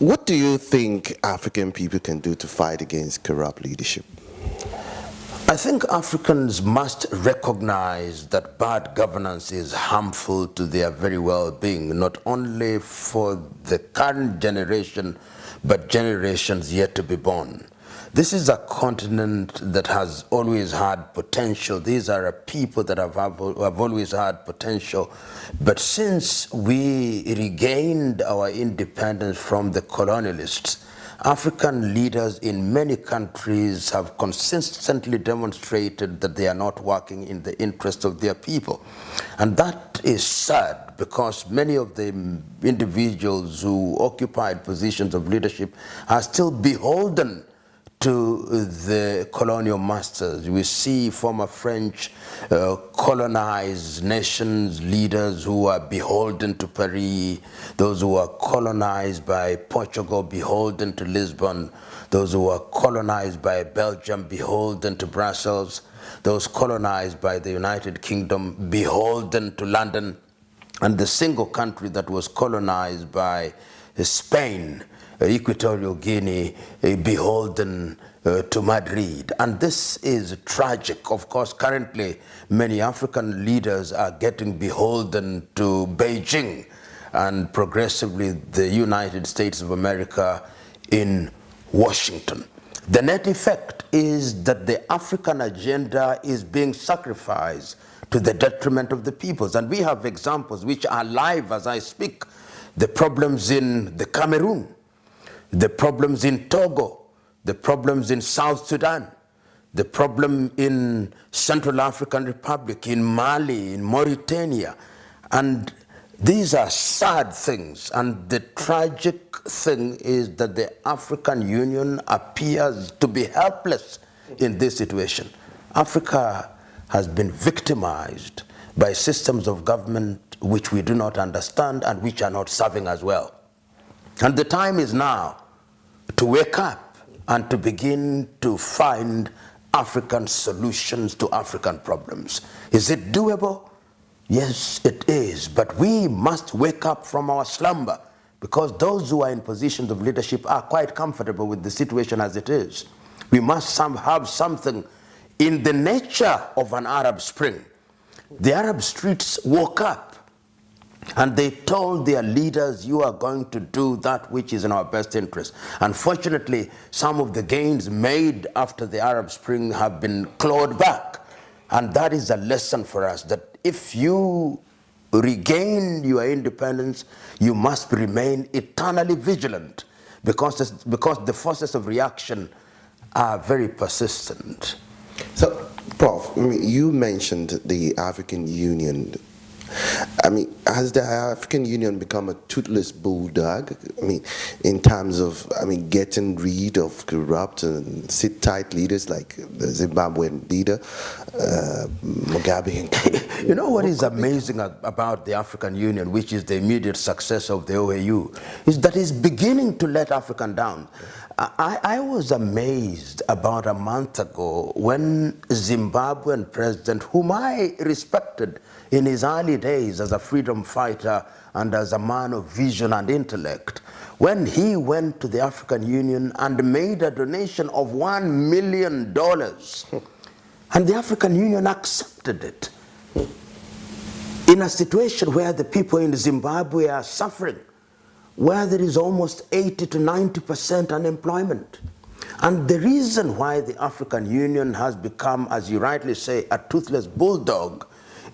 What do you think African people can do to fight against corrupt leadership? I think Africans must recognize that bad governance is harmful to their very well-being, not only for the current generation, but generations yet to be born. This is a continent that has always had potential. These are a people that have always had potential. But since we regained our independence from the colonialists, African leaders in many countries have consistently demonstrated that they are not working in the interest of their people. And that is sad, because many of the individuals who occupied positions of leadership are still beholden to the colonial masters. We see former French colonized nations, leaders who are beholden to Paris, those who are colonized by Portugal, beholden to Lisbon, those who are colonized by Belgium, beholden to Brussels, those colonized by the United Kingdom, beholden to London, and the single country that was colonized by Spain, Equatorial Guinea, beholden to Madrid. And this is tragic. Of course, currently, many African leaders are getting beholden to Beijing, and progressively the United States of America in Washington. The net effect is that the African agenda is being sacrificed to the detriment of the peoples. And we have examples which are live as I speak. The problems in the Cameroon, the problems in Togo, the problems in South Sudan, the problem in Central African Republic, in Mali, in Mauritania. And these are sad things. And the tragic thing is that the African Union appears to be helpless in this situation. Africa has been victimized by systems of government which we do not understand and which are not serving us well. And the time is now to wake up and to begin to find African solutions to African problems. Is it doable? Yes, it is. But we must wake up from our slumber, because those who are in positions of leadership are quite comfortable with the situation as it is. We must have something in the nature of an Arab Spring. The Arab streets woke up and they told their leaders, you are going to do that which is in our best interest. Unfortunately, some of the gains made after the Arab Spring have been clawed back. And that is a lesson for us, that if you regain your independence, you must remain eternally vigilant, because the forces of reaction are very persistent. So, Prof, you mentioned the African Union. Has the African Union become a toothless bulldog? In terms of, getting rid of corrupt and sit-tight leaders like the Zimbabwean leader, Mugabe. You know what is amazing about the African Union, which is the immediate success of the OAU, is that it's beginning to let Africa down. I was amazed about a month ago when Zimbabwean president, whom I respected in his early days as a freedom fighter and as a man of vision and intellect, when he went to the African Union and made a donation of $1 million, and the African Union accepted it, in a situation where the people in Zimbabwe are suffering, where there is almost 80 to 90% unemployment. And the reason why the African Union has become, as you rightly say, a toothless bulldog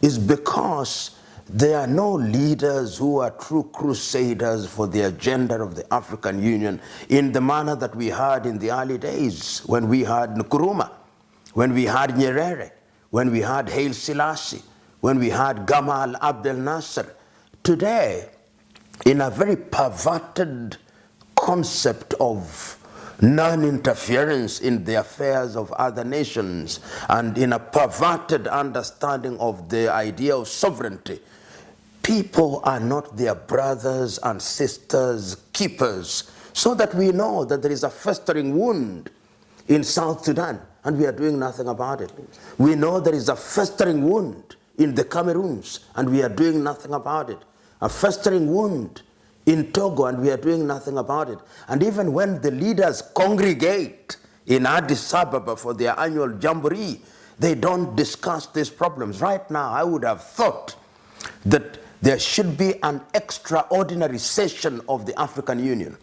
is because there are no leaders who are true crusaders for the agenda of the African Union in the manner that we had in the early days, when we had Nkrumah, when we had Nyerere, when we had Haile Selassie, when we had Gamal Abdel Nasser. Today, in a very perverted concept of non-interference in the affairs of other nations, and in a perverted understanding of the idea of sovereignty, people are not their brothers and sisters' keepers, so that we know that there is a festering wound in South Sudan, and we are doing nothing about it. We know there is a festering wound in the Cameroons, and we are doing nothing about it. A festering wound in Togo, and we are doing nothing about it. And even when the leaders congregate in Addis Ababa for their annual jamboree, they don't discuss these problems. Right now, I would have thought that there should be an extraordinary session of the African Union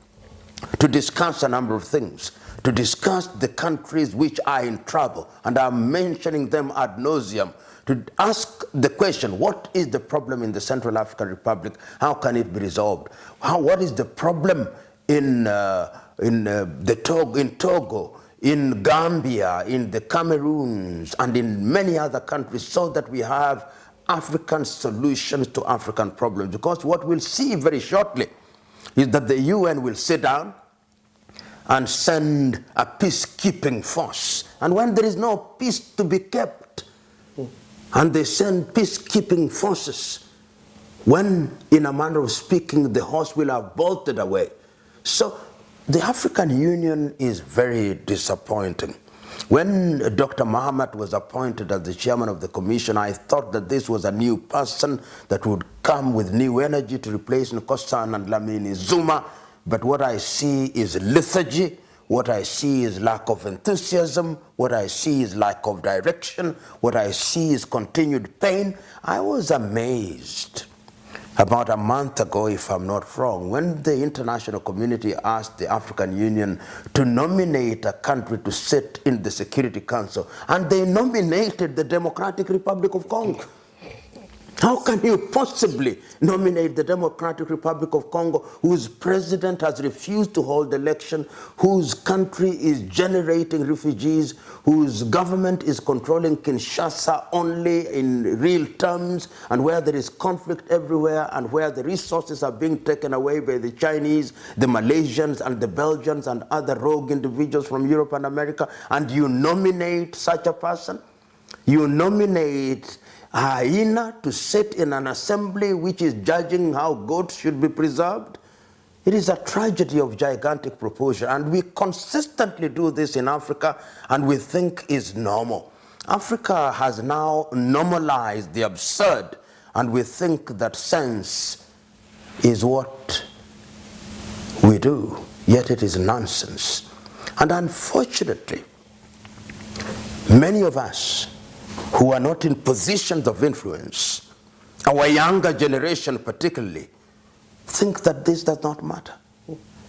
to discuss a number of things, to discuss the countries which are in trouble, and I'm mentioning them ad nauseum, to ask the question, what is the problem in the Central African Republic? How can it be resolved? What is the problem in Togo, in Gambia, in the Cameroons, and in many other countries, so that we have African solutions to African problems? Because what we'll see very shortly is that the UN will sit down and send a peacekeeping force. And when there is no peace to be kept, and they send peacekeeping forces, when, in a manner of speaking, the horse will have bolted away. So the African Union is very disappointing. When Dr. Mahamat was appointed as the chairman of the commission, I thought that this was a new person that would come with new energy to replace Nkosana and Lamini Zuma. But what I see is lethargy. What I see is lack of enthusiasm. What I see is lack of direction. What I see is continued pain. I was amazed about a month ago, if I'm not wrong, when the international community asked the African Union to nominate a country to sit in the Security Council, and they nominated the Democratic Republic of Congo. How can you possibly nominate the Democratic Republic of Congo, whose president has refused to hold election, whose country is generating refugees, whose government is controlling Kinshasa only in real terms, and where there is conflict everywhere, and where the resources are being taken away by the Chinese, the Malaysians, and the Belgians, and other rogue individuals from Europe and America, and you nominate such a person? You nominate a hyena to sit in an assembly which is judging how goats should be preserved? It is a tragedy of gigantic proportion, and we consistently do this in Africa, and we think is normal. Africa has now normalized the absurd, and we think that sense is what we do, yet it is nonsense. And unfortunately, many of us who are not in positions of influence, our younger generation particularly, think that this does not matter.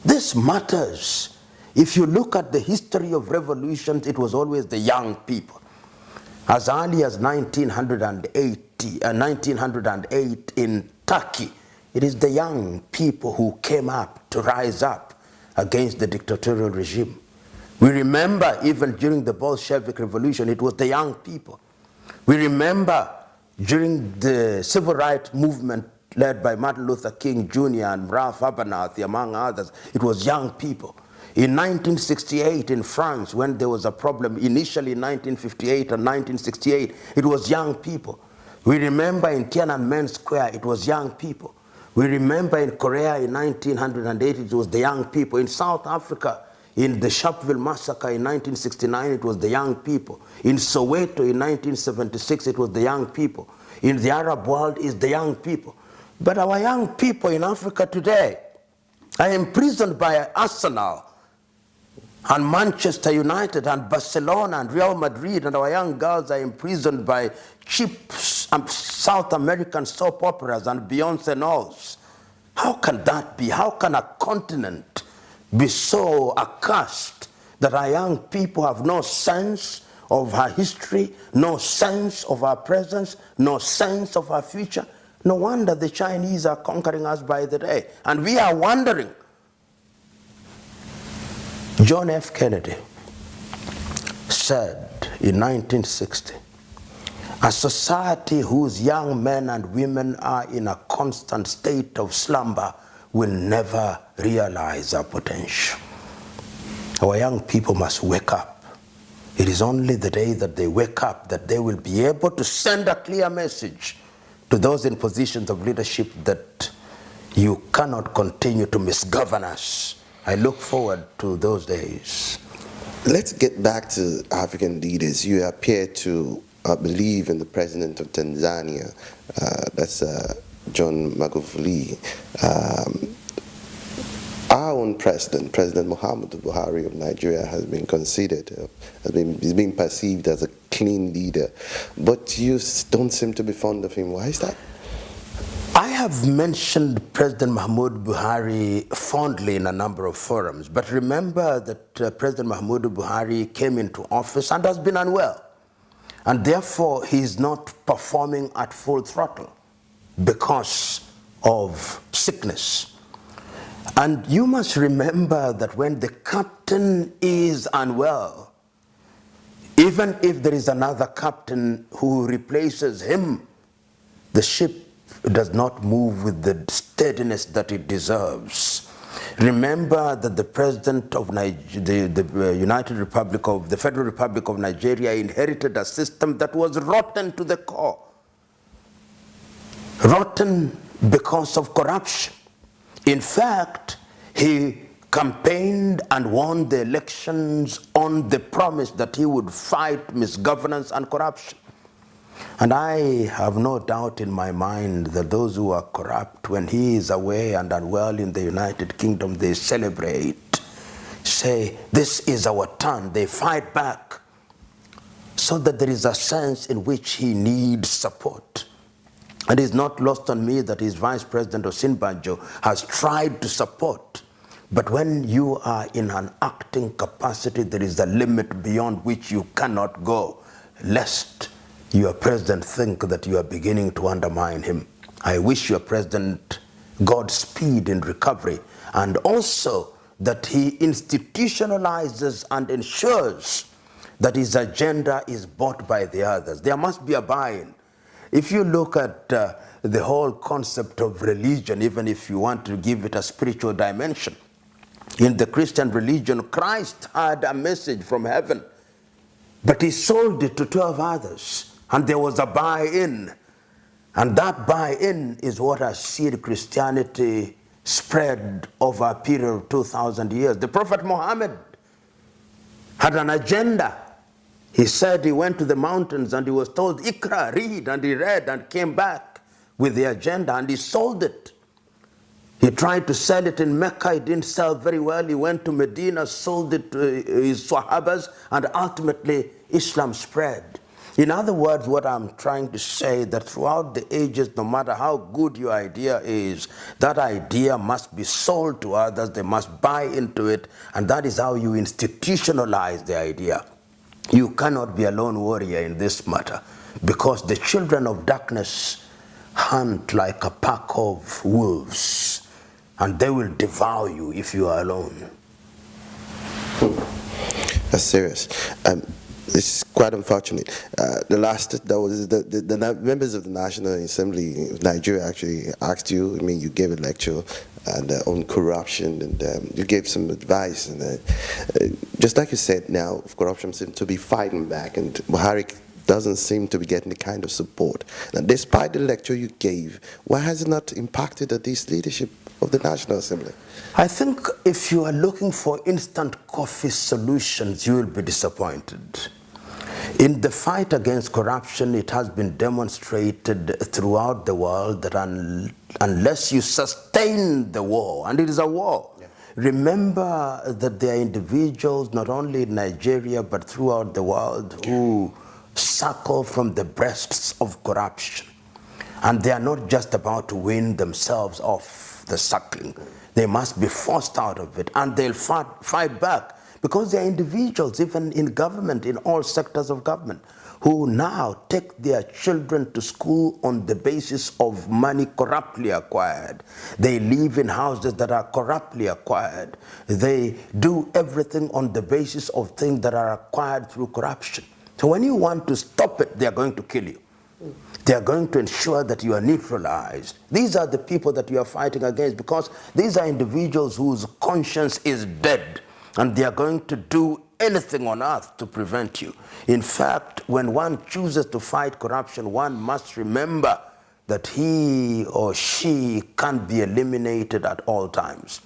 This matters. If you look at the history of revolutions, it was always the young people. As early as 1908 in Turkey, it is the young people who came up to rise up against the dictatorial regime. We remember even during the Bolshevik Revolution, it was the young people. We remember during the civil rights movement led by Martin Luther King Jr. and Ralph Abernathy, among others, it was young people. In 1968 in France, when there was a problem, initially in 1958 and 1968, it was young people. We remember in Tiananmen Square, it was young people. We remember in Korea in 1908, it was the young people. In South Africa, in the Sharpeville massacre in 1969, it was the young people. In Soweto in 1976, it was the young people. In the Arab world, it's the young people. But our young people in Africa today are imprisoned by Arsenal and Manchester United and Barcelona and Real Madrid, and our young girls are imprisoned by cheap South American soap operas and Beyonce Knowles. How can that be? How can a continent be so accursed that our young people have no sense of our history, no sense of our presence, no sense of our future? No wonder the Chinese are conquering us by the day. And we are wondering. John F. Kennedy said in 1960, a society whose young men and women are in a constant state of slumber will never realize our potential. Our young people must wake up. It is only the day that they wake up that they will be able to send a clear message to those in positions of leadership that you cannot continue to misgovern us. I look forward to those days. Let's get back to African leaders. You appear to believe in the president of Tanzania, that's John Magufuli. our own president, President Muhammadu Buhari of Nigeria, has been considered, he's been perceived as a clean leader, but you don't seem to be fond of him. Why is that? I have mentioned President Mahmoud Buhari fondly in a number of forums, but remember that President Mahmoud Buhari came into office and has been unwell, and therefore he is not performing at full throttle because of sickness. And you must remember that when the captain is unwell, even if there is another captain who replaces him, the ship does not move with the steadiness that it deserves. Remember that the president of the United Republic of the Federal Republic of Nigeria inherited a system that was rotten to the core. Rotten because of corruption. In fact, he campaigned and won the elections on the promise that he would fight misgovernance and corruption. And I have no doubt in my mind that those who are corrupt, when he is away and unwell in the United Kingdom, they celebrate, say, this is our turn. They fight back, so that there is a sense in which he needs support. And it's not lost on me that his Vice President Osinbajo has tried to support. But when you are in an acting capacity, there is a limit beyond which you cannot go, lest your president think that you are beginning to undermine him. I wish your president Godspeed in recovery, and also that he institutionalizes and ensures that his agenda is bought by the others. There must be a buy-in. If you look at the whole concept of religion, even if you want to give it a spiritual dimension, in the Christian religion, Christ had a message from heaven, but he sold it to 12 others. And there was a buy-in. And that buy-in is what has seen Christianity spread over a period of 2,000 years. The Prophet Muhammad had an agenda. He said he went to the mountains and he was told, Ikra, read, and he read and came back with the agenda and he sold it. He tried to sell it in Mecca, it didn't sell very well. He went to Medina, sold it to his Sahabas, and ultimately Islam spread. In other words, what I'm trying to say, that throughout the ages, no matter how good your idea is, that idea must be sold to others, they must buy into it, and that is how you institutionalize the idea. You cannot be a lone warrior in this matter, because the children of darkness hunt like a pack of wolves, and they will devour you if you are alone. That's serious. It's quite unfortunate. The members of the National Assembly of Nigeria actually asked you. I mean, you gave a lecture and on corruption, and you gave some advice. And just like you said, now corruption seems to be fighting back, and Buhari doesn't seem to be getting the kind of support. Now, despite the lecture you gave, why has it not impacted this leadership of the National Assembly? I think if you are looking for instant coffee solutions, you will be disappointed. In the fight against corruption, it has been demonstrated throughout the world that unless you sustain the war, and it is a war, remember that there are individuals, not only in Nigeria, but throughout the world, who suckle from the breasts of corruption. And they are not just about to win themselves off the suckling. They must be forced out of it, and they'll fight back, because there are individuals, even in government, in all sectors of government, who now take their children to school on the basis of money corruptly acquired. They live in houses that are corruptly acquired. They do everything on the basis of things that are acquired through corruption. So when you want to stop it, they are going to kill you. They are going to ensure that you are neutralized. These are the people that you are fighting against, because these are individuals whose conscience is dead, and they are going to do anything on earth to prevent you. In fact, when one chooses to fight corruption, one must remember that he or she can't be eliminated at all times.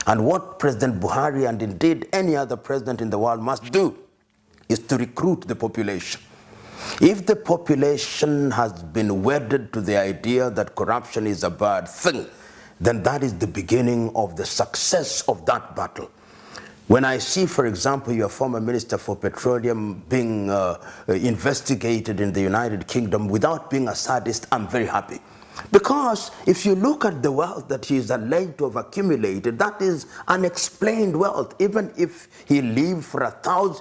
And what President Buhari, and indeed any other president in the world, must do is to recruit the population. If the population has been wedded to the idea that corruption is a bad thing, then that is the beginning of the success of that battle. When I see, for example, your former Minister for Petroleum being investigated in the United Kingdom without being a sadist, I'm very happy. Because if you look at the wealth that he is alleged to have accumulated, that is unexplained wealth. Even if he lived for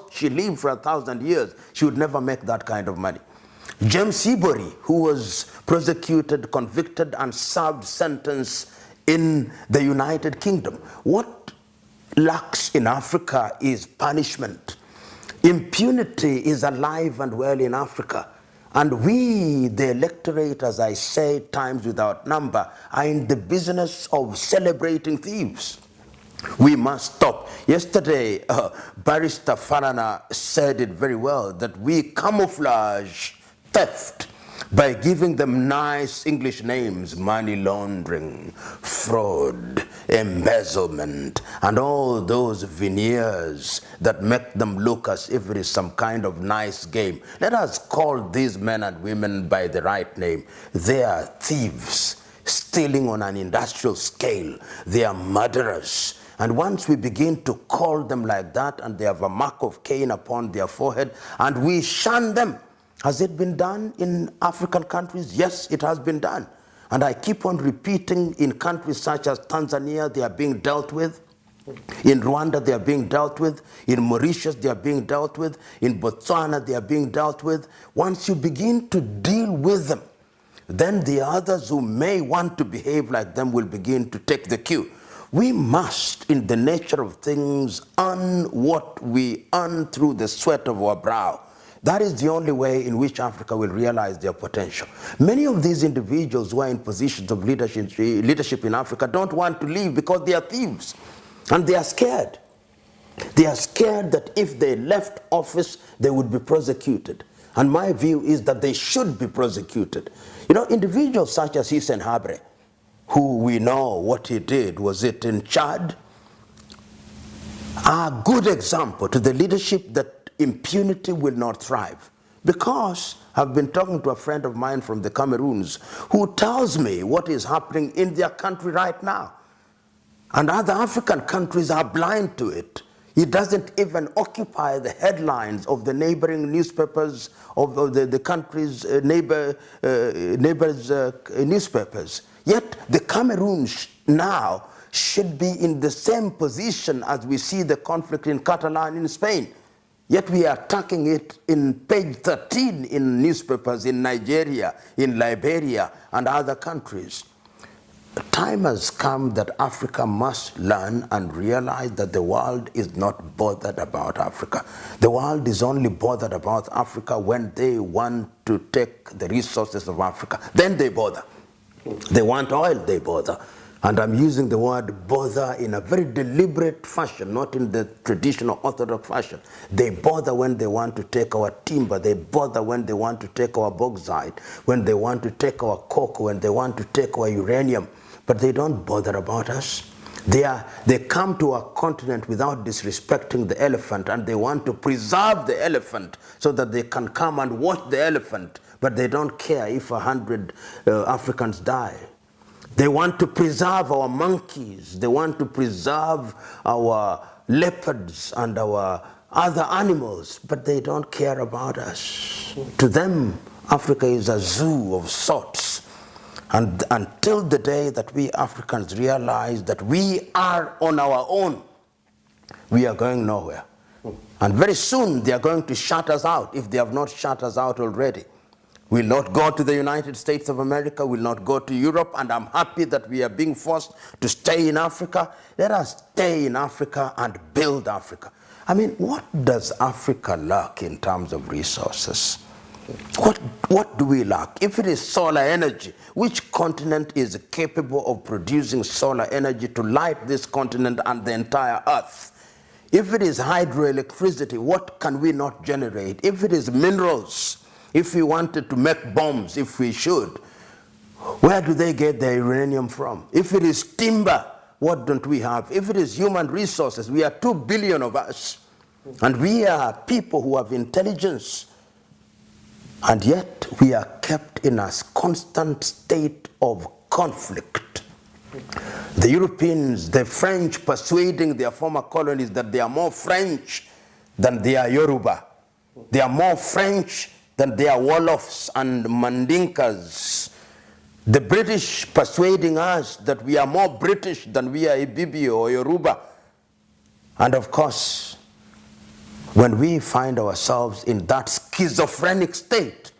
she lived for 1,000 years, she would never make that kind of money. James Seabury, who was prosecuted, convicted, and served sentence in the United Kingdom. What lacks in Africa is punishment. Impunity is alive and well in Africa. And we, the electorate, as I say, times without number, are in the business of celebrating thieves. We must stop. Yesterday, Barrister Farana said it very well, that we camouflage theft by giving them nice English names: money laundering, fraud, embezzlement, and all those veneers that make them look as if it is some kind of nice game. Let us call these men and women by the right name. They are thieves, stealing on an industrial scale. They are murderers. And once we begin to call them like that, and they have a mark of Cain upon their forehead, and we shun them. Has it been done in African countries? Yes, it has been done. And I keep on repeating, in countries such as Tanzania, they are being dealt with. In Rwanda, they are being dealt with. In Mauritius, they are being dealt with. In Botswana, they are being dealt with. Once you begin to deal with them, then the others who may want to behave like them will begin to take the cue. We must, in the nature of things, earn what we earn through the sweat of our brow. That is the only way in which Africa will realize their potential. Many of these individuals who are in positions of leadership in Africa don't want to leave because they are thieves. And they are scared. They are scared that if they left office, they would be prosecuted. And my view is that they should be prosecuted. You know, individuals such as Hissène Habré, who we know what he did, was it in Chad, are a good example to the leadership that impunity will not thrive. Because I've been talking to a friend of mine from the Cameroons who tells me what is happening in their country right now. And other African countries are blind to it. It doesn't even occupy the headlines of the neighboring newspapers of the country's neighbors' newspapers. Yet the Cameroon now should be in the same position as we see the conflict in Catalan in Spain. Yet we are attacking it in page 13 in newspapers in Nigeria, in Liberia, and other countries. The time has come that Africa must learn and realize that the world is not bothered about Africa. The world is only bothered about Africa when they want to take the resources of Africa. Then they bother. They want oil, they bother. And I'm using the word bother in a very deliberate fashion, not in the traditional orthodox fashion. They bother when they want to take our timber. They bother when they want to take our bauxite, when they want to take our coke, when they want to take our uranium. But they don't bother about us. They come to our continent without disrespecting the elephant, and they want to preserve the elephant so that they can come and watch the elephant, but they don't care if 100 Africans die. They want to preserve our monkeys. They want to preserve our leopards and our other animals, but they don't care about us. To them, Africa is a zoo of sorts. And until the day that we Africans realize that we are on our own, we are going nowhere. And very soon they are going to shut us out, if they have not shut us out already. We'll not go to the United States of America, we'll not go to Europe, and I'm happy that we are being forced to stay in Africa. Let us stay in Africa and build Africa. I mean, what does Africa lack in terms of resources? What do we lack? If it is solar energy, which continent is capable of producing solar energy to light this continent and the entire earth? If it is hydroelectricity, what can we not generate? If it is minerals, if we wanted to make bombs, if we should, where do they get their uranium from? If it is timber, what don't we have? If it is human resources, we are 2 billion of us. And we are people who have intelligence. And yet we are kept in a constant state of conflict. The Europeans, the French persuading their former colonies that they are more French than they are Yoruba. They are more French than they are Wolofs and Mandinkas. The British persuading us that we are more British than we are Ibibio or Yoruba. And of course, when we find ourselves in that schizophrenic state,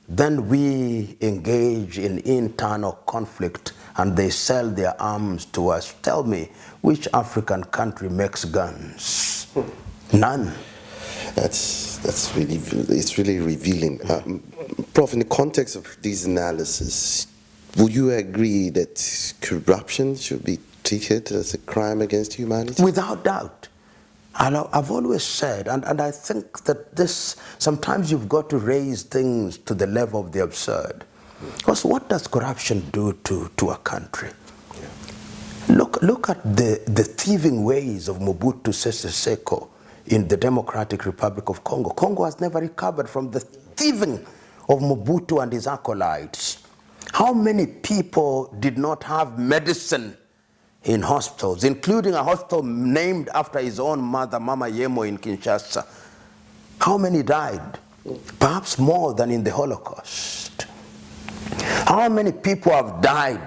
then we engage in internal conflict and they sell their arms to us. Tell me, which African country makes guns? None. That's really, it's really revealing. Prof, in the context of this analysis, would you agree that corruption should be treated as a crime against humanity? Without doubt. And I've always said, and I think that this, sometimes you've got to raise things to the level of the absurd. Because what does corruption do to a country? Yeah. Look at the thieving ways of Mobutu Sese Seko in the Democratic Republic of Congo. Congo has never recovered from the thieving of Mobutu and his acolytes. How many people did not have medicine in hospitals, including a hospital named after his own mother, Mama Yemo in Kinshasa? How many died? Perhaps more than in the Holocaust. How many people have died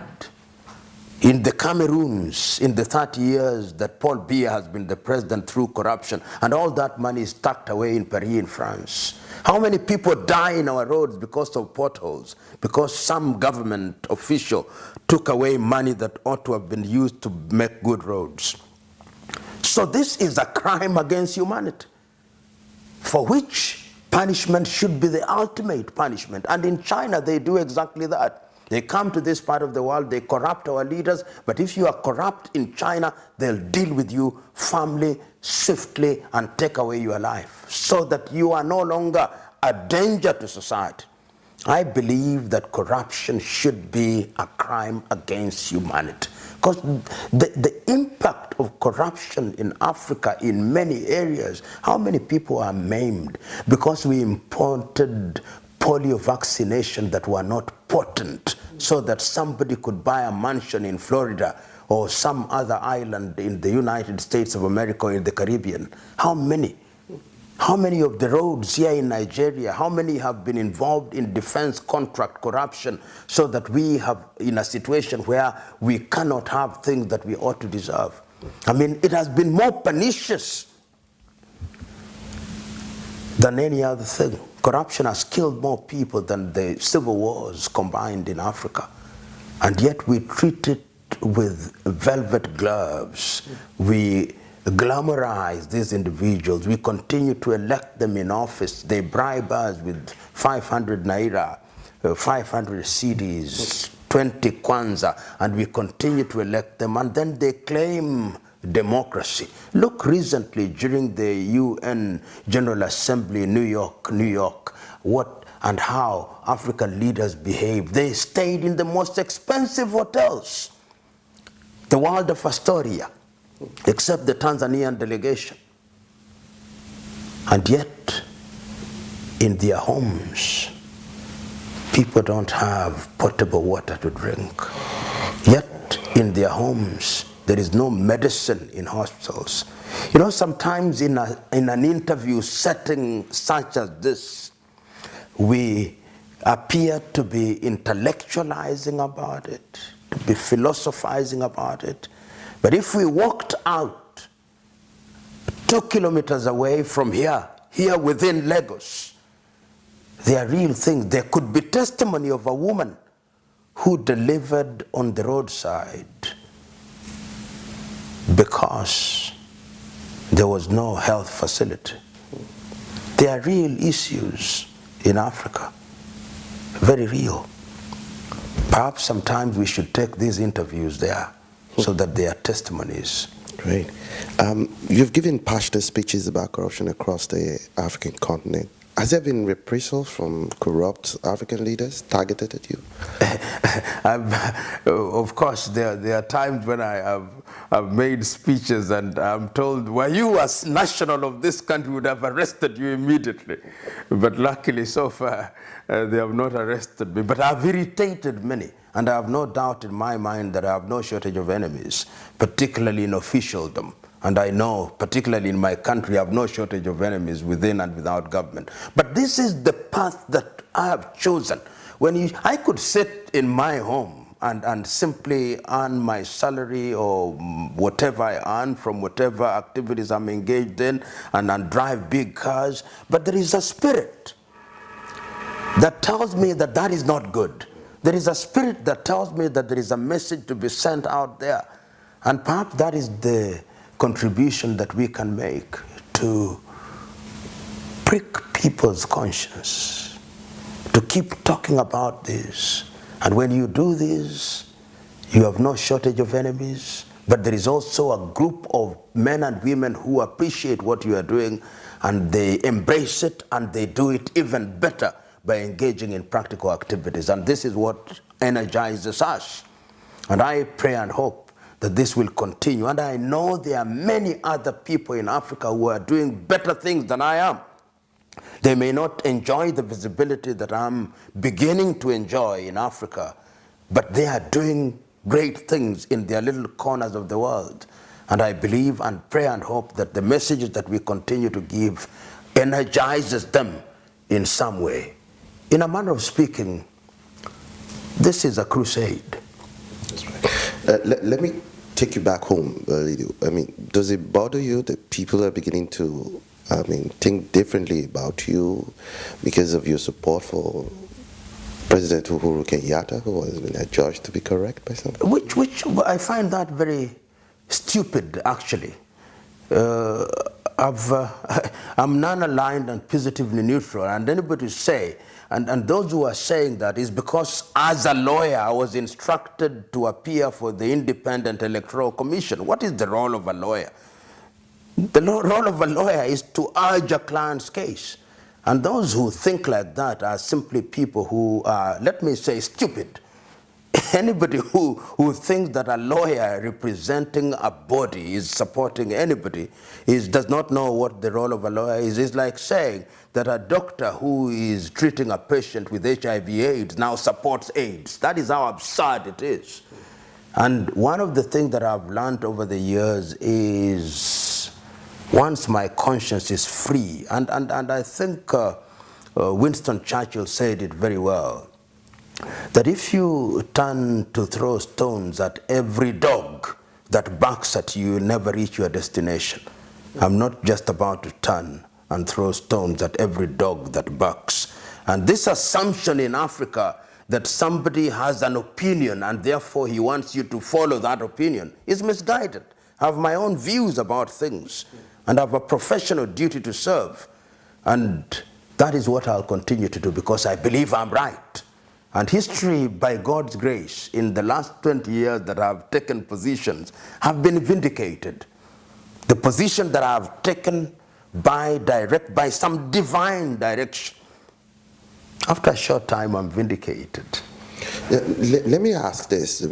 in the Cameroons in the 30 years that Paul Biya has been the president through corruption, and all that money is tucked away in Paris in France? How many people die in our roads because of potholes, because some government official took away money that ought to have been used to make good roads? So this is a crime against humanity, for which punishment should be the ultimate punishment. And in China, they do exactly that. They come to this part of the world, they corrupt our leaders, but if you are corrupt in China, they'll deal with you firmly, swiftly, and take away your life, so that you are no longer a danger to society. I believe that corruption should be a crime against humanity, because the impact of corruption in Africa in many areas, how many people are maimed because we imported polio vaccination that were not potent, so that somebody could buy a mansion in Florida or some other island in the United States of America or in the Caribbean. How many? How many of the roads here in Nigeria, how many have been involved in defense contract corruption, so that we have in a situation where we cannot have things that we ought to deserve? I mean, it has been more pernicious than any other thing. Corruption has killed more people than the civil wars combined in Africa. And yet we treat it with velvet gloves. We glamorize these individuals. We continue to elect them in office. They bribe us with 500 naira, 500 cedis, 20 kwanza, and we continue to elect them. And then they claim democracy. Look recently during the UN General Assembly in New York, what and how African leaders behaved. They stayed in the most expensive hotels, the world of Astoria, except the Tanzanian delegation. And yet, in their homes, people don't have potable water to drink. Yet, in their homes, there is no medicine in hospitals. You know, sometimes in an interview setting such as this, we appear to be intellectualizing about it, to be philosophizing about it. But if we walked out 2 kilometers away from here within Lagos, there are real things. There could be testimony of a woman who delivered on the roadside because there was no health facility. There are real issues in Africa, very real. Perhaps sometimes we should take these interviews there so that they are testimonies. Great. You've given passionate speeches about corruption across the African continent. has there been reprisal from corrupt African leaders targeted at you? Of course, there are times when I've made speeches and I'm told, were you as national of this country would have arrested you immediately. But luckily, so far, they have not arrested me. But I've irritated many. And I have no doubt in my mind that I have no shortage of enemies, particularly in officialdom. And I know, particularly in my country, I have no shortage of enemies within and without government. But this is the path that I have chosen. I could sit in my home and simply earn my salary or whatever I earn from whatever activities I'm engaged in and drive big cars. But there is a spirit that tells me that that is not good. There is a spirit that tells me that there is a message to be sent out there. And perhaps that is the contribution that we can make to prick people's conscience, to keep talking about this. And when you do this, you have no shortage of enemies, but there is also a group of men and women who appreciate what you are doing, and they embrace it, and they do it even better by engaging in practical activities. And this is what energizes us. And I pray and hope that this will continue. And I know there are many other people in Africa who are doing better things than I am. They may not enjoy the visibility that I'm beginning to enjoy in Africa, but they are doing great things in their little corners of the world. And I believe and pray and hope that the messages that we continue to give energizes them in some way. In a manner of speaking, this is a crusade. That's right. Let me take you back home a little. I mean, does it bother you that people are beginning to, think differently about you because of your support for President Uhuru Kenyatta, who has been adjudged to be correct by some? Which I find that very stupid, actually. I'm non-aligned and positively neutral, and anybody say, and those who are saying that is because as a lawyer I was instructed to appear for the Independent Electoral Commission. What is the role of a lawyer? The role of a lawyer is to urge a client's case. And those who think like that are simply people who are, let me say, stupid. Anybody who thinks that a lawyer representing a body is supporting anybody does not know what the role of a lawyer is. It's like saying that a doctor who is treating a patient with HIV/AIDS now supports AIDS. That is how absurd it is. And one of the things that I've learned over the years is once my conscience is free, and I think Winston Churchill said it very well, that if you turn to throw stones at every dog that barks at you, you'll never reach your destination. I'm not just about to turn and throw stones at every dog that barks. And this assumption in Africa that somebody has an opinion and therefore he wants you to follow that opinion is misguided. I have my own views about things and I have a professional duty to serve. And that is what I'll continue to do because I believe I'm right. And history, by God's grace, in the last 20 years that I've taken positions, have been vindicated. The position that I've taken by some divine direction, after a short time, I'm vindicated. Let me ask this.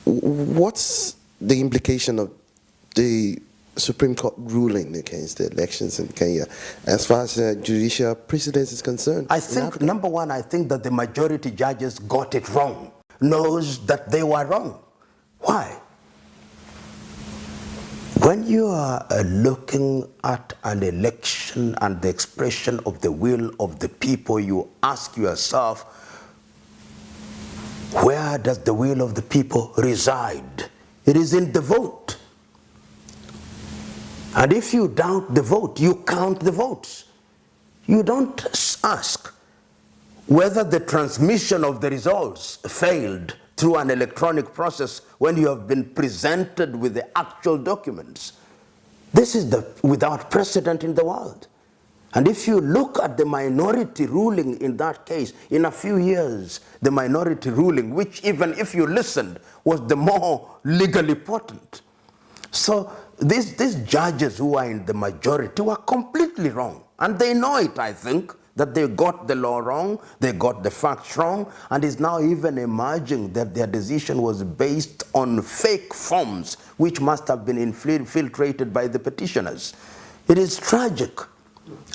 What's the implication of the Supreme Court ruling against the elections in Kenya as far as judicial precedence is concerned? I think, number one, I think that the majority judges got it wrong, knows that they were wrong. Why? When you are looking at an election and the expression of the will of the people, you ask yourself, where does the will of the people reside? It is in the vote. And if you doubt the vote, you count the votes. You don't ask whether the transmission of the results failed through an electronic process when you have been presented with the actual documents. This is without precedent in the world. And if you look at the minority ruling in that case, in a few years, the minority ruling, which even if you listened, was the more legally potent. So these judges who are in the majority were completely wrong. And they know it, I think. that they got the law wrong, they got the facts wrong, and is now even emerging that their decision was based on fake forms which must have been infiltrated by the petitioners. It is tragic.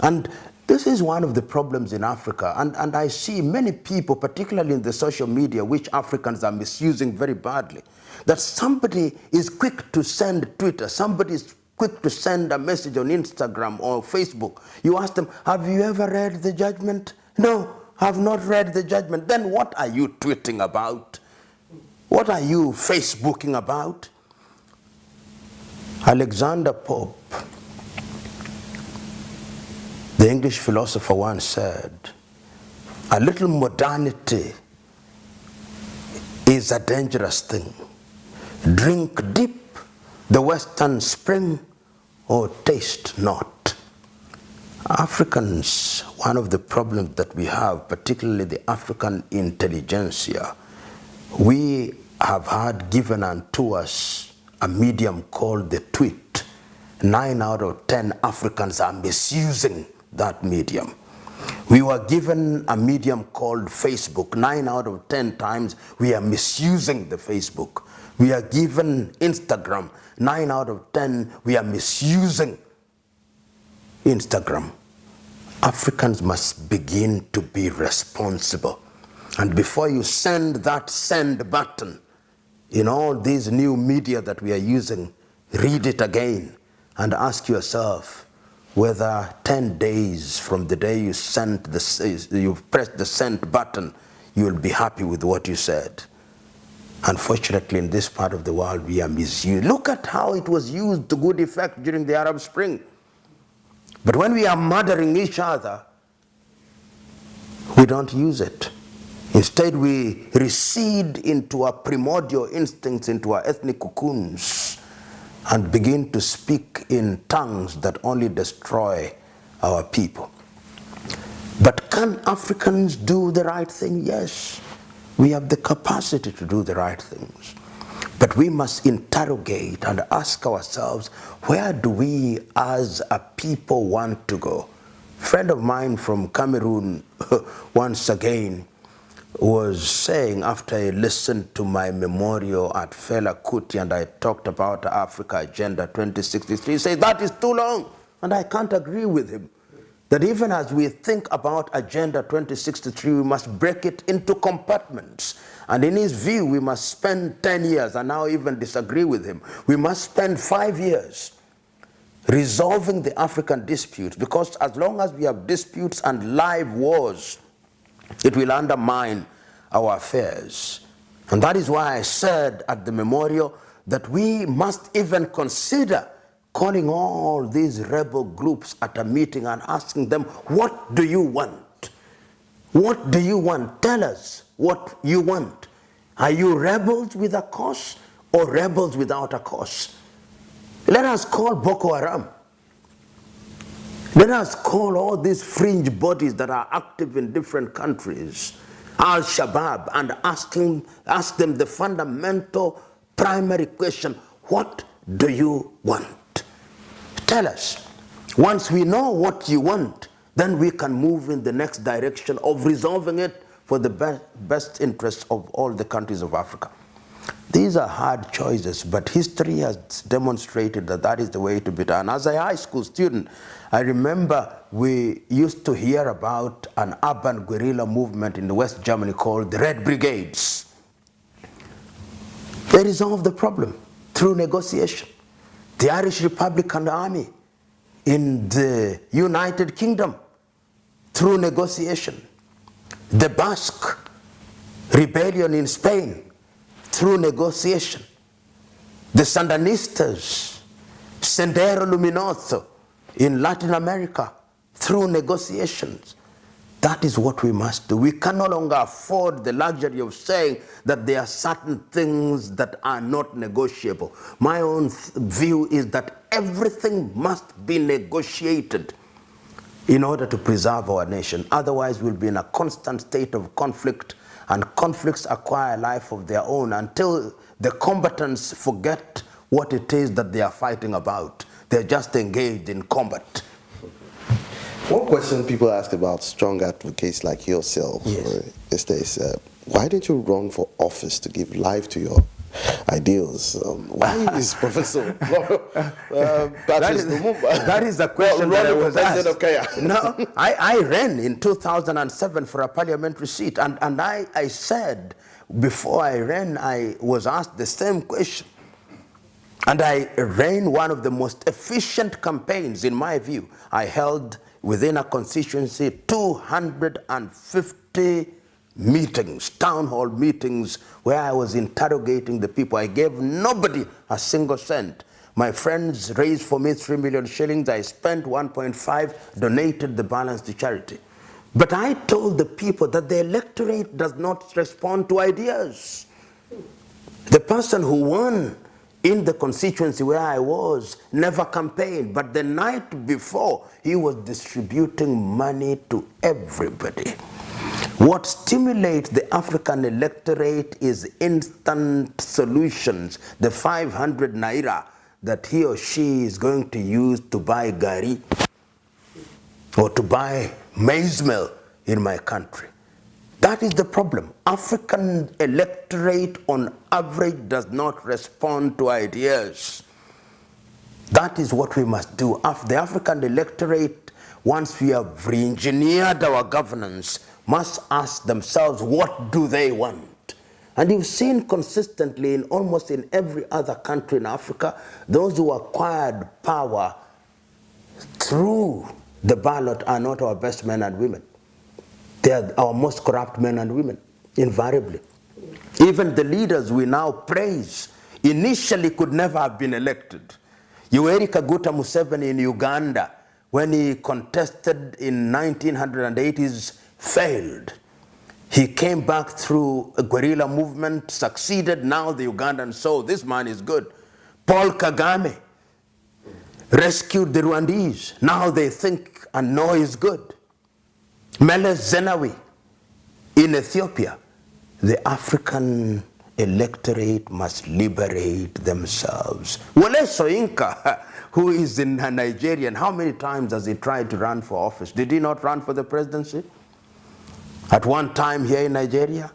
And this is one of the problems in Africa. And I see many people, particularly in the social media, which Africans are misusing very badly, that somebody is quick to send Twitter, somebody is quick to send a message on Instagram or Facebook. You ask them, have you ever read the judgment? No, I have not read the judgment. Then what are you tweeting about? What are you Facebooking about? Alexander Pope, the English philosopher, once said, a little modernity is a dangerous thing. Drink deep the western spring or taste not. Africans, one of the problems that we have, particularly the African intelligentsia, we have had given unto us a medium called the tweet. 9 out of 10 Africans are misusing that medium. We were given a medium called Facebook. 9 out of 10 times we are misusing the Facebook. We are given Instagram. 9 out of 10 we are misusing Instagram. Africans must begin to be responsible. And before you send that send button in all these new media that we are using, read it again and ask yourself whether 10 days from the day you pressed the send button, you will be happy with what you said. Unfortunately, in this part of the world, we are misused. Look at how it was used to good effect during the Arab Spring. But when we are murdering each other, we don't use it. Instead, we recede into our primordial instincts, into our ethnic cocoons, and begin to speak in tongues that only destroy our people. But can Africans do the right thing? Yes. We have the capacity to do the right things. But we must interrogate and ask ourselves, where do we as a people want to go? A friend of mine from Cameroon once again was saying, after I listened to my memorial at Fela Kuti and I talked about Africa Agenda 2063, he said, that is too long. And I can't agree with him. That even as we think about Agenda 2063, we must break it into compartments. And in his view, we must spend 10 years, and now even disagree with him. We must spend 5 years resolving the African disputes, because as long as we have disputes and live wars, it will undermine our affairs. And that is why I said at the memorial that we must even consider calling all these rebel groups at a meeting and asking them, what do you want? What do you want? Tell us what you want. Are you rebels with a cause or rebels without a cause? Let us call Boko Haram. Let us call all these fringe bodies that are active in different countries Al-Shabaab, and ask them the fundamental primary question, what do you want? Tell us. Once we know what you want, then we can move in the next direction of resolving it for the best interests of all the countries of Africa. These are hard choices, but history has demonstrated that that is the way to be done. As a high school student, I remember we used to hear about an urban guerrilla movement in West Germany called the Red Brigades. They resolved the problem through negotiation. The Irish Republican Army in the United Kingdom, through negotiation. The Basque rebellion in Spain, through negotiation. The Sandinistas, Sendero Luminoso in Latin America, through negotiations. That is what we must do. We can no longer afford the luxury of saying that there are certain things that are not negotiable. My own view is that everything must be negotiated in order to preserve our nation. Otherwise, we'll be in a constant state of conflict, and conflicts acquire a life of their own until the combatants forget what it is that they are fighting about. They're just engaged in combat. One question people ask about strong advocates like yourself is this: why didn't you run for office to give life to your ideals? Why is Professor Patrice Lumumba that is the question that I running for was president of asked. Kenya? No, I ran in 2007 for a parliamentary seat, and I said before I ran, I was asked the same question. And I ran one of the most efficient campaigns, in my view. I held within a constituency 250 meetings, town hall meetings, where I was interrogating the people. I gave nobody a single cent. My friends raised for me 3 million shillings. I spent 1.5, donated the balance to charity. But I told the people that the electorate does not respond to ideas. The person who won in the constituency where I was never campaigned, but the night before he was distributing money to everybody. What stimulates the African electorate is instant solutions. The 500 naira that he or she is going to use to buy gari or to buy maize meal in my country. That is the problem. African electorate on average does not respond to ideas. That is what we must do. The African electorate, once we have re-engineered our governance, must ask themselves, what do they want? And you've seen consistently in almost in every other country in Africa, those who acquired power through the ballot are not our best men and women. They are our most corrupt men and women, invariably. Even the leaders we now praise initially could never have been elected. Yoweri Kaguta Museveni in Uganda, when he contested in 1980s, failed. He came back through a guerrilla movement, succeeded. Now the Ugandans saw this man is good. Paul Kagame rescued the Rwandese. Now they think and know he's good. Meles Zenawi in Ethiopia. The African electorate must liberate themselves. Wole Soyinka, who is in Nigerian, how many times has he tried to run for office? Did he not run for the presidency? At one time here in Nigeria,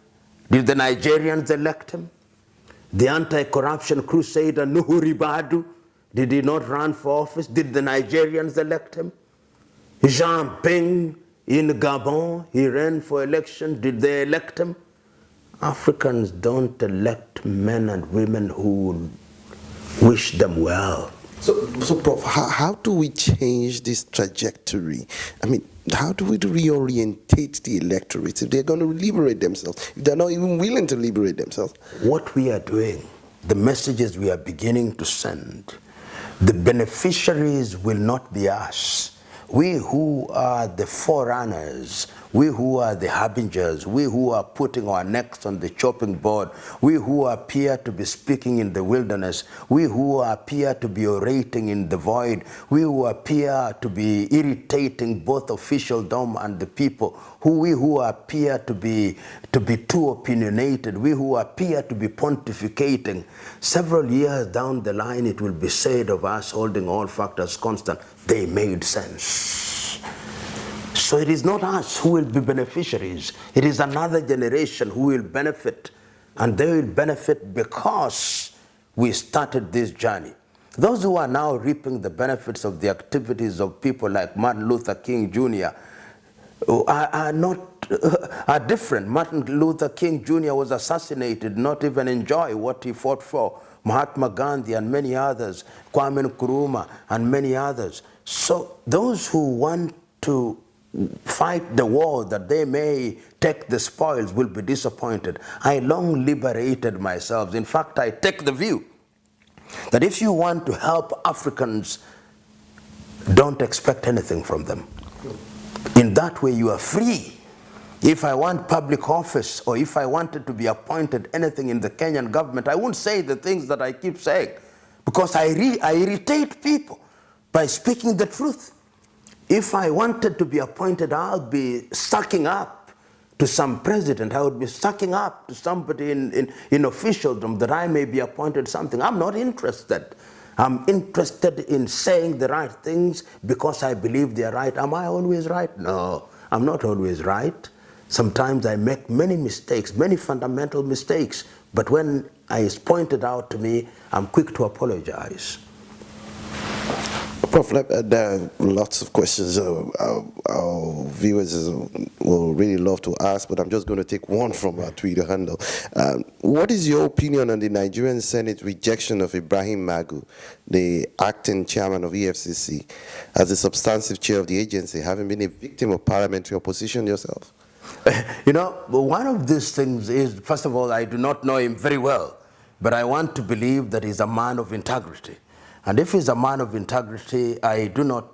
did the Nigerians elect him? The anti-corruption crusader Nuhu Ribadu, did he not run for office? Did the Nigerians elect him? Jean Ping in Gabon, he ran for election. Did they elect him? Africans don't elect men and women who wish them well. So Prof, how do we change this trajectory? I mean, how do we reorientate the electorate if they're going to liberate themselves, if they're not even willing to liberate themselves? What we are doing, the messages we are beginning to send, the beneficiaries will not be us. We who are the forerunners, we who are the harbingers, we who are putting our necks on the chopping board, we who appear to be speaking in the wilderness, we who appear to be orating in the void, we who appear to be irritating both officialdom and the people, we who appear to be too opinionated, we who appear to be pontificating. Several years down the line, it will be said of us, holding all factors constant, they made sense. So it is not us who will be beneficiaries. It is another generation who will benefit. And they will benefit because we started this journey. Those who are now reaping the benefits of the activities of people like Martin Luther King Jr. are different. Martin Luther King Jr. was assassinated, not even enjoy what he fought for. Mahatma Gandhi and many others, Kwame Nkrumah and many others. So those who want to fight the war that they may take the spoils will be disappointed. I long liberated myself. In fact, I take the view that if you want to help Africans, don't expect anything from them. In that way, you are free. If I want public office or if I wanted to be appointed anything in the Kenyan government, I won't say the things that I keep saying because I irritate people by speaking the truth. If I wanted to be appointed, I'll be sucking up to some president. I would be sucking up to somebody in officialdom that I may be appointed something. I'm not interested. I'm interested in saying the right things because I believe they are right. Am I always right? No, I'm not always right. Sometimes I make many mistakes, many fundamental mistakes, but when it's pointed out to me, I'm quick to apologize. Prof, there are lots of questions our viewers will really love to ask, but I'm just going to take one from our Twitter handle. What is your opinion on the Nigerian Senate rejection of Ibrahim Magu, the acting chairman of EFCC, as the substantive chair of the agency, having been a victim of parliamentary opposition yourself? You know, one of these things is, first of all, I do not know him very well, but I want to believe that he's a man of integrity. And if he's a man of integrity, I do not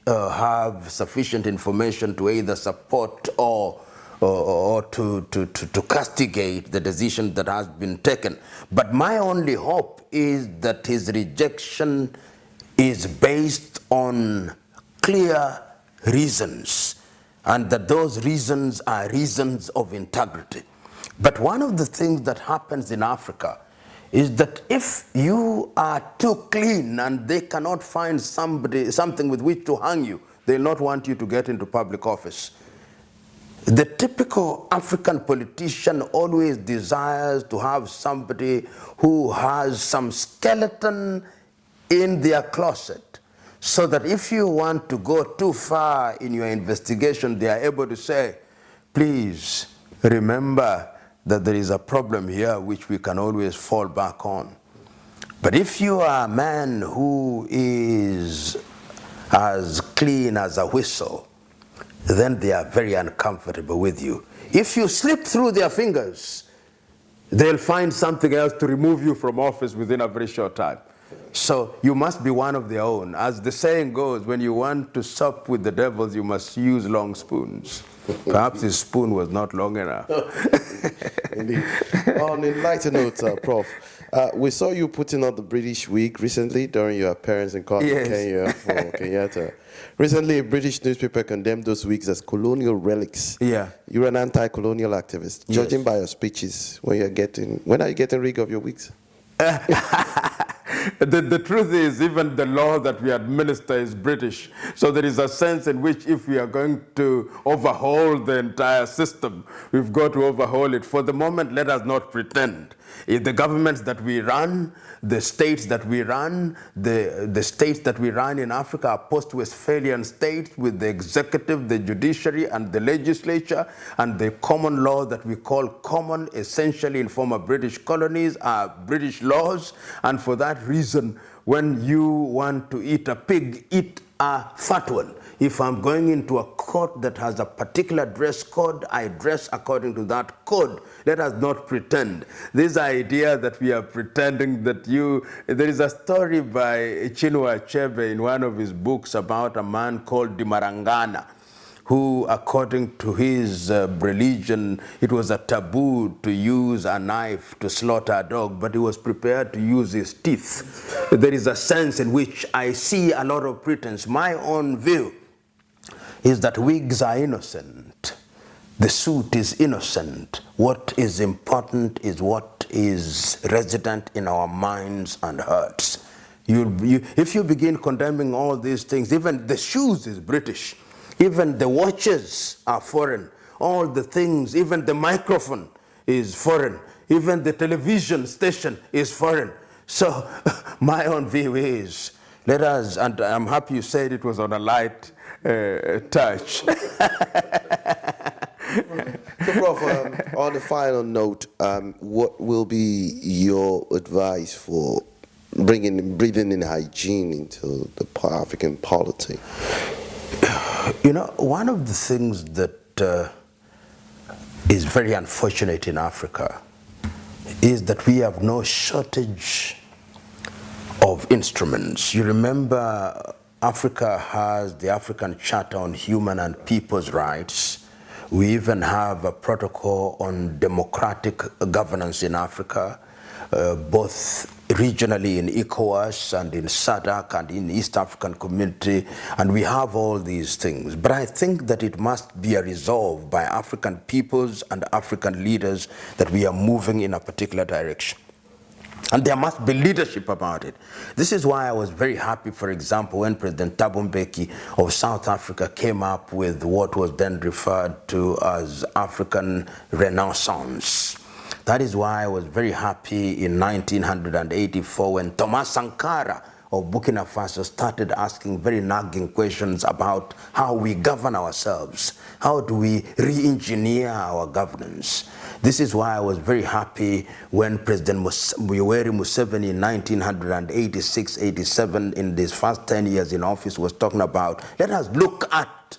have sufficient information to either support or to castigate the decision that has been taken. But my only hope is that his rejection is based on clear reasons, and that those reasons are reasons of integrity. But one of the things that happens in Africa is that if you are too clean and they cannot find something with which to hang you, they'll not want you to get into public office. The typical African politician always desires to have somebody who has some skeleton in their closet, so that if you want to go too far in your investigation, they are able to say, please remember that there is a problem here which we can always fall back on. But if you are a man who is as clean as a whistle, then they are very uncomfortable with you. If you slip through their fingers, they'll find something else to remove you from office within a very short time. So you must be one of their own. As the saying goes, when you want to sup with the devils, you must use long spoons. Perhaps his spoon was not long enough. Indeed. On a lighter note, Prof, we saw you putting on the British wig recently during your appearance in court in Kenya for Kenyatta. Recently, a British newspaper condemned those wigs as colonial relics. Yeah. You're an anti-colonial activist. Yes. Judging by your speeches, when are you getting rid of your wigs? The truth is, even the law that we administer is British. So there is a sense in which if we are going to overhaul the entire system, we've got to overhaul it. For the moment, let us not pretend. If the governments that we run, the states that we run, the states that we run in Africa are post-Westphalian states with the executive, the judiciary, and the legislature, and the common law that we call common, essentially in former British colonies, are British laws. And for that reason, when you want to eat a pig, eat a fat one. If I'm going into a court that has a particular dress code, I dress according to that code. Let us not pretend. This idea that we are pretending that there is a story by Chinua Achebe in one of his books about a man called Dimarangana, who, according to his religion, it was a taboo to use a knife to slaughter a dog, but he was prepared to use his teeth. There is a sense in which I see a lot of pretense. My own view is that wigs are innocent. The suit is innocent. What is important is what is resident in our minds and hearts. If you begin condemning all these things, even the shoes is British. Even the watches are foreign. All the things, even the microphone is foreign. Even the television station is foreign. So my own view is, let us, and I'm happy you said it was on a light touch. So, Prof, on a final note, what will be your advice for breathing in hygiene into the African polity? You know, one of the things that is very unfortunate in Africa is that we have no shortage of instruments. You remember Africa has the African Charter on Human and People's Rights. We even have a protocol on democratic governance in Africa, both regionally in ECOWAS and in SADC and in East African Community, and we have all these things. But I think that it must be a resolve by African peoples and African leaders that we are moving in a particular direction. And there must be leadership about it. This is why I was very happy, for example, when President Thabo Mbeki of South Africa came up with what was then referred to as African Renaissance. That is why I was very happy in 1984 when Thomas Sankara of Burkina Faso started asking very nagging questions about how we govern ourselves. How do we re-engineer our governance? This is why I was very happy when President Yoweri Museveni in 1986-87, in his first 10 years in office, was talking about, let us look at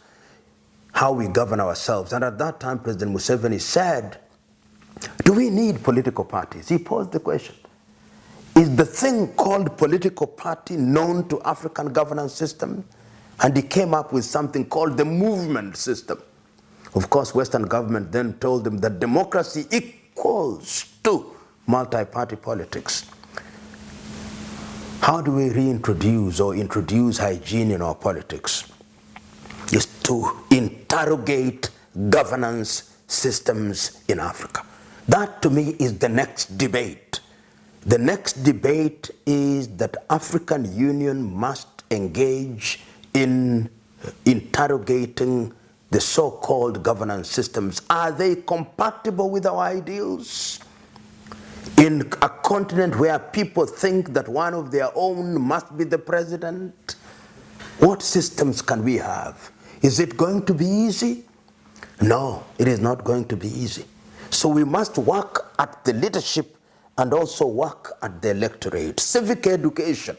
how we govern ourselves. And at that time, President Museveni said, do we need political parties? He posed the question. Is the thing called political party known to African governance system? And he came up with something called the movement system. Of course, Western government then told him that democracy equals to multi-party politics. How do we reintroduce or introduce hygiene in our politics? Is to interrogate governance systems in Africa. That to me is the next debate. The next debate is that African Union must engage in interrogating the so-called governance systems. Are they compatible with our ideals? In a continent where people think that one of their own must be the president, what systems can we have? Is it going to be easy? No, it is not going to be easy. So we must work at the leadership and also work at the electorate. Civic education.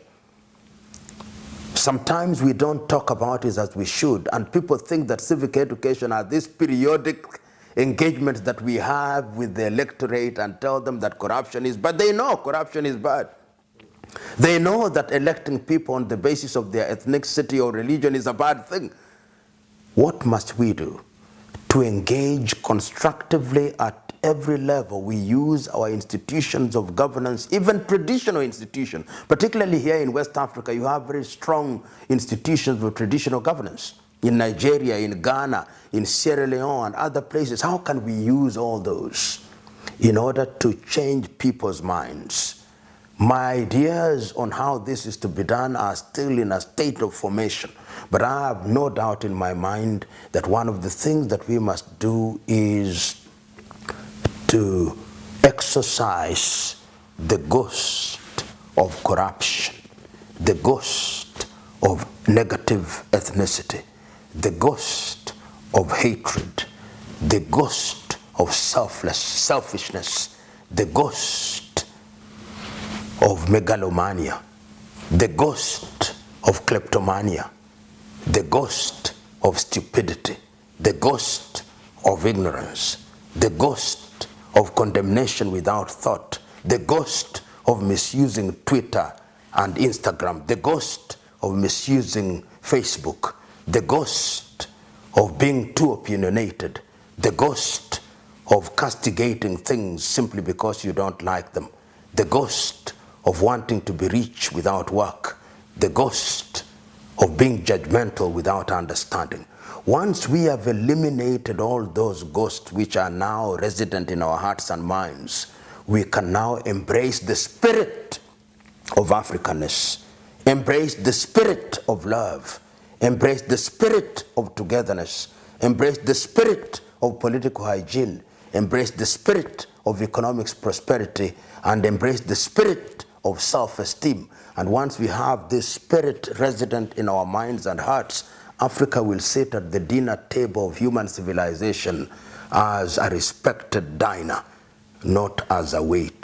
Sometimes we don't talk about it as we should, and people think that civic education are these periodic engagements that we have with the electorate and tell them that corruption is bad. They know corruption is bad. They know that electing people on the basis of their ethnicity or religion is a bad thing. What must we do? To engage constructively at every level. We use our institutions of governance, even traditional institutions. Particularly here in West Africa, you have very strong institutions of traditional governance. In Nigeria, in Ghana, in Sierra Leone, and other places. How can we use all those in order to change people's minds? My ideas on how this is to be done are still in a state of formation. But I have no doubt in my mind that one of the things that we must do is to exorcise the ghost of corruption, the ghost of negative ethnicity, the ghost of hatred, the ghost of selfishness, the ghost of megalomania, the ghost of kleptomania, the ghost of stupidity, the ghost of ignorance, the ghost of condemnation without thought, the ghost of misusing Twitter and Instagram, the ghost of misusing Facebook, the ghost of being too opinionated, the ghost of castigating things simply because you don't like them, the ghost of wanting to be rich without work, the ghost of being judgmental without understanding. Once we have eliminated all those ghosts which are now resident in our hearts and minds, we can now embrace the spirit of Africanness, embrace the spirit of love, embrace the spirit of togetherness, embrace the spirit of political hygiene, embrace the spirit of economic prosperity, and embrace the spirit of self-esteem. And once we have this spirit resident in our minds and hearts, Africa will sit at the dinner table of human civilization as a respected diner, not as a waiter.